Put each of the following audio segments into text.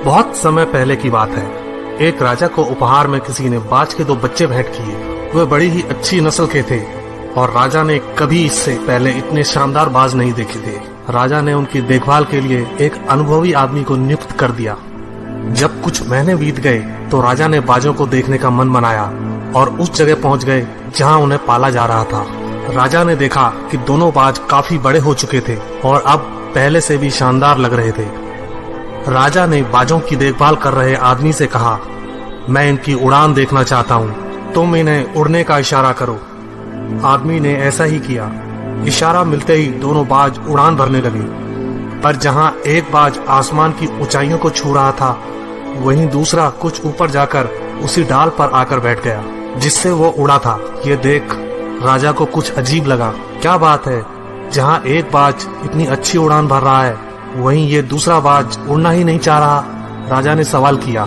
बहुत समय पहले की बात है। एक राजा को उपहार में किसी ने बाज के 2 बच्चे भेंट किए। वे बड़ी ही अच्छी नस्ल के थे और राजा ने कभी इससे पहले इतने शानदार बाज नहीं देखे थे। राजा ने उनकी देखभाल के लिए एक अनुभवी आदमी को नियुक्त कर दिया। जब कुछ महीने बीत गए तो राजा ने बाजों को देखने का मन बनाया और उस जगह पहुंच गए जहां उन्हें पाला जा रहा था। राजा ने देखा कि दोनों बाज काफी बड़े हो चुके थे और अब पहले से भी शानदार लग रहे थे। राजा ने बाजों की देखभाल कर रहे आदमी से कहा, मैं इनकी उड़ान देखना चाहता हूँ, तुम इन्हें उड़ने का इशारा करो। आदमी ने ऐसा ही किया। इशारा मिलते ही दोनों बाज उड़ान भरने लगे, पर जहाँ एक बाज आसमान की ऊंचाइयों को छू रहा था, वहीं दूसरा कुछ ऊपर जाकर उसी डाल पर आकर बैठ गया जिससे वो उड़ा था। ये देख राजा को कुछ अजीब लगा। क्या बात है, जहाँ एक बाज इतनी अच्छी उड़ान भर रहा है, वहीं ये दूसरा बाज उड़ना ही नहीं चाह रहा। राजा ने सवाल किया,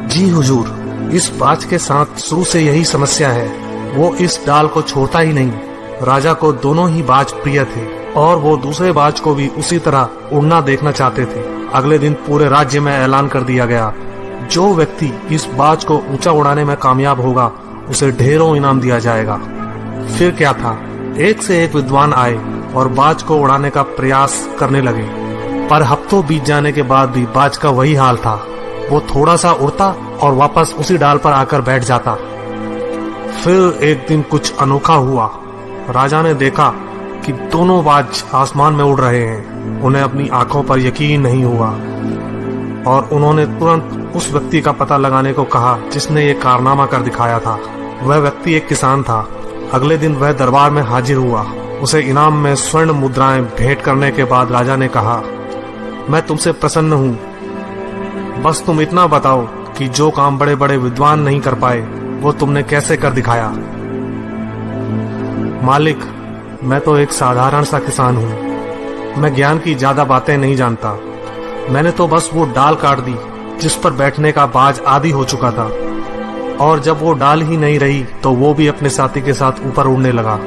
जी हुजूर, इस बाज के साथ शुरू से यही समस्या है, वो इस डाल को छोड़ता ही नहीं। राजा को दोनों ही बाज प्रिय थे और वो दूसरे बाज को भी उसी तरह उड़ना देखना चाहते थे। अगले दिन पूरे राज्य में ऐलान कर दिया गया, जो व्यक्ति इस बाज को ऊंचा उड़ाने में कामयाब होगा उसे ढेरों इनाम दिया जाएगा। फिर क्या था, एक से एक विद्वान आए और बाज को उड़ाने का प्रयास करने लगे, पर हफ्तों बीत जाने के बाद भी बाज का वही हाल था। वो थोड़ा सा उड़ता और वापस उसी डाल पर आकर बैठ जाता। फिर एक दिन कुछ अनोखा हुआ। राजा ने देखा कि दोनों बाज आसमान में उड़ रहे हैं। उन्हें अपनी आंखों पर यकीन नहीं हुआ और उन्होंने तुरंत उस व्यक्ति का पता लगाने को कहा जिसने ये कारनामा कर दिखाया था। वह व्यक्ति एक किसान था। अगले दिन वह दरबार में हाजिर हुआ। उसे इनाम में स्वर्ण मुद्राएं भेंट करने के बाद राजा ने कहा, मैं तुमसे प्रसन्न हूँ, बस तुम इतना बताओ कि जो काम बड़े बड़े विद्वान नहीं कर पाए वो तुमने कैसे कर दिखाया। मालिक, मैं तो एक साधारण सा किसान हूँ, मैं ज्ञान की ज्यादा बातें नहीं जानता। मैंने तो बस वो डाल काट दी जिस पर बैठने का बाज आदी हो चुका था, और जब वो डाल ही नहीं रही तो वो भी अपने साथी के साथ ऊपर उड़ने लगा।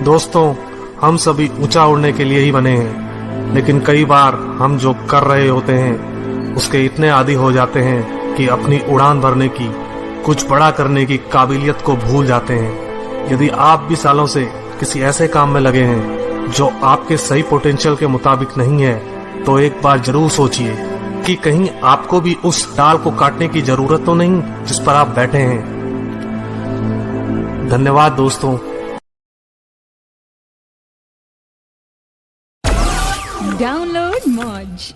दोस्तों, हम सभी ऊंचा उड़ने के लिए ही बने हैं, लेकिन कई बार हम जो कर रहे होते हैं उसके इतने आदी हो जाते हैं कि अपनी उड़ान भरने की, कुछ बड़ा करने की काबिलियत को भूल जाते हैं। यदि आप भी सालों से किसी ऐसे काम में लगे हैं जो आपके सही पोटेंशियल के मुताबिक नहीं है, तो एक बार जरूर सोचिए कि कहीं आपको भी उस डाल को काटने की जरूरत तो नहीं जिस पर आप बैठे हैं। धन्यवाद दोस्तों। Download Moj.